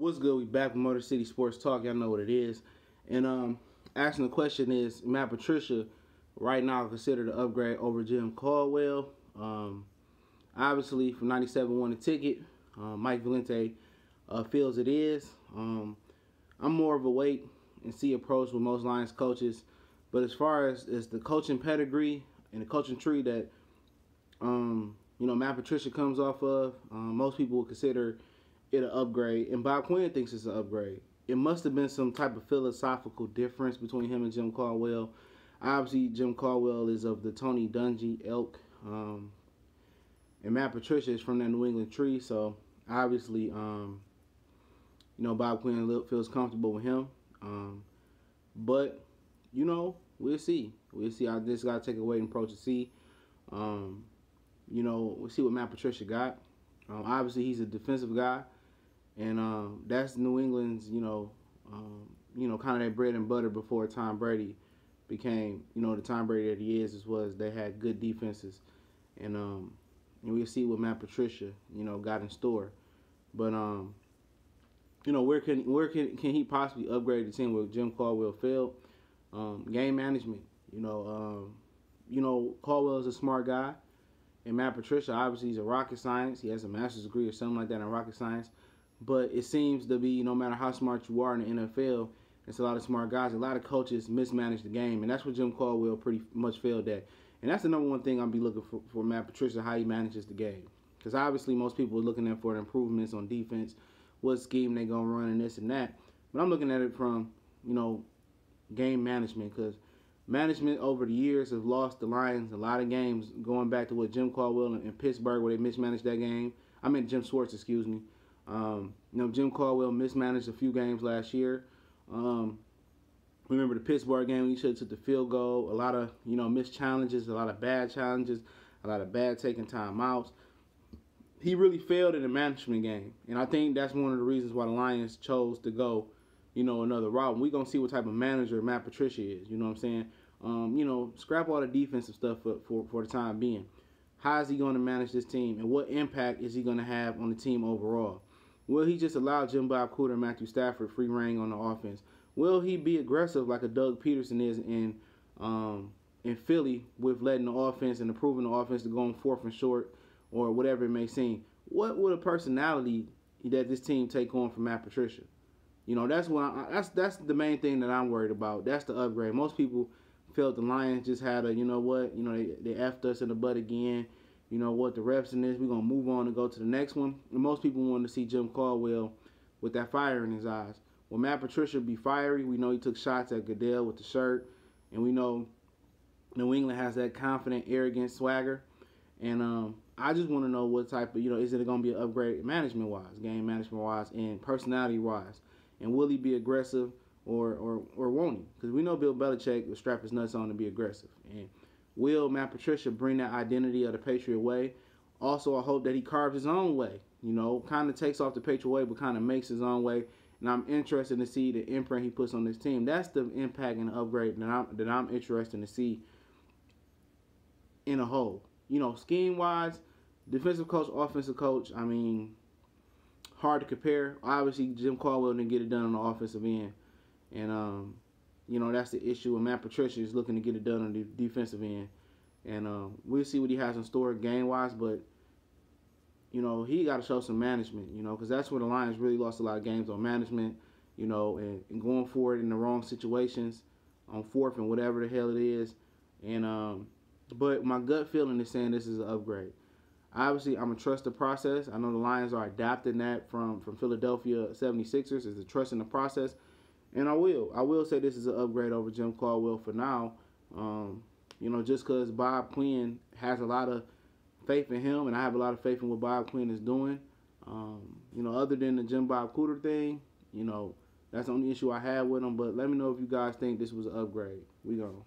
What's good? We back with Motor City Sports Talk. Y'all know what it is. And asking the question is, Matt Patricia right now considered an upgrade over Jim Caldwell. Obviously, from 97 won the ticket. Mike Valente feels it is. I'm more of a wait and see approach with most Lions coaches. But as far as the coaching pedigree and the coaching tree that Matt Patricia comes off of, most people would consider it an upgrade, and Bob Quinn thinks it's an upgrade. It must have been some type of philosophical difference between him and Jim Caldwell. Obviously, Jim Caldwell is of the Tony Dungy ilk, and Matt Patricia is from that New England tree. So obviously, Bob Quinn feels comfortable with him. But we'll see. We'll see. I just got to take a wait and approach to see. We'll see what Matt Patricia got. Obviously, he's a defensive guy. And that's New England's, kind of their bread and butter before Tom Brady became, the Tom Brady that he is. Was they had good defenses, and we'll see what Matt Patricia, got in store. But where can he possibly upgrade the team where Jim Caldwell failed? Game management. Caldwell is a smart guy, and Matt Patricia obviously he's a rocket science. He has a master's degree or something like that in rocket science. But it seems to be, no matter how smart you are in the NFL, it's a lot of smart guys. A lot of coaches mismanage the game, and that's what Jim Caldwell pretty much failed at. And that's the number one thing I'll be looking for Matt Patricia, how he manages the game. Because obviously most people are looking at for improvements on defense, what scheme they're going to run and this and that. But I'm looking at it from, game management. Because management over the years have lost the Lions a lot of games, going back to what Jim Caldwell in Pittsburgh, where they mismanaged that game. I mean Jim Schwartz, excuse me. Jim Caldwell mismanaged a few games last year. Remember the Pittsburgh game, he should have took the field goal. A lot of, missed challenges, a lot of bad challenges, a lot of bad taking timeouts. He really failed in the management game. And I think that's one of the reasons why the Lions chose to go, another route. And we're going to see what type of manager Matt Patricia is. You know what I'm saying? Scrap all the defensive stuff for the time being. How is he going to manage this team? And what impact is he going to have on the team overall? Will he just allow Jim Bob Cooter and Matthew Stafford free reign on the offense? Will he be aggressive like a Doug Peterson is in Philly with letting the offense and improving the offense to go on 4th and short or whatever it may seem? What would a personality that this team take on from Matt Patricia? That's that's the main thing that I'm worried about. That's the upgrade. Most people felt the Lions just had a, they effed us in the butt again. The refs in this, we're going to move on and go to the next one. And most people wanted to see Jim Caldwell with that fire in his eyes. Well, Matt Patricia be fiery. We know he took shots at Goodell with the shirt. And we know New England has that confident, arrogant swagger. And I just want to know what type of, is it going to be an upgrade management-wise, game management-wise, and personality-wise? And will he be aggressive or won't he? Because we know Bill Belichick will strap his nuts on to be aggressive. And will Matt Patricia bring that identity of the Patriot way? Also, I hope that he carves his own way. Kind of takes off the Patriot way, but kind of makes his own way. And I'm interested to see the imprint he puts on this team. That's the impact and the upgrade that I'm interested to see in a whole. Scheme-wise, defensive coach, offensive coach, hard to compare. Obviously, Jim Caldwell didn't get it done on the offensive end. And, that's the issue. And Matt Patricia is looking to get it done on the defensive end. And we'll see what he has in store game-wise. But, he got to show some management, because that's where the Lions really lost a lot of games on management, and going forward in the wrong situations on 4th and whatever the hell it is. And but my gut feeling is saying this is an upgrade. Obviously, I'm going to trust the process. I know the Lions are adapting that from Philadelphia 76ers is the trust in the process. And I will say this is an upgrade over Jim Caldwell for now. Just because Bob Quinn has a lot of faith in him, and I have a lot of faith in what Bob Quinn is doing. Other than the Jim Bob Cooter thing, that's the only issue I have with him. But let me know if you guys think this was an upgrade. We go.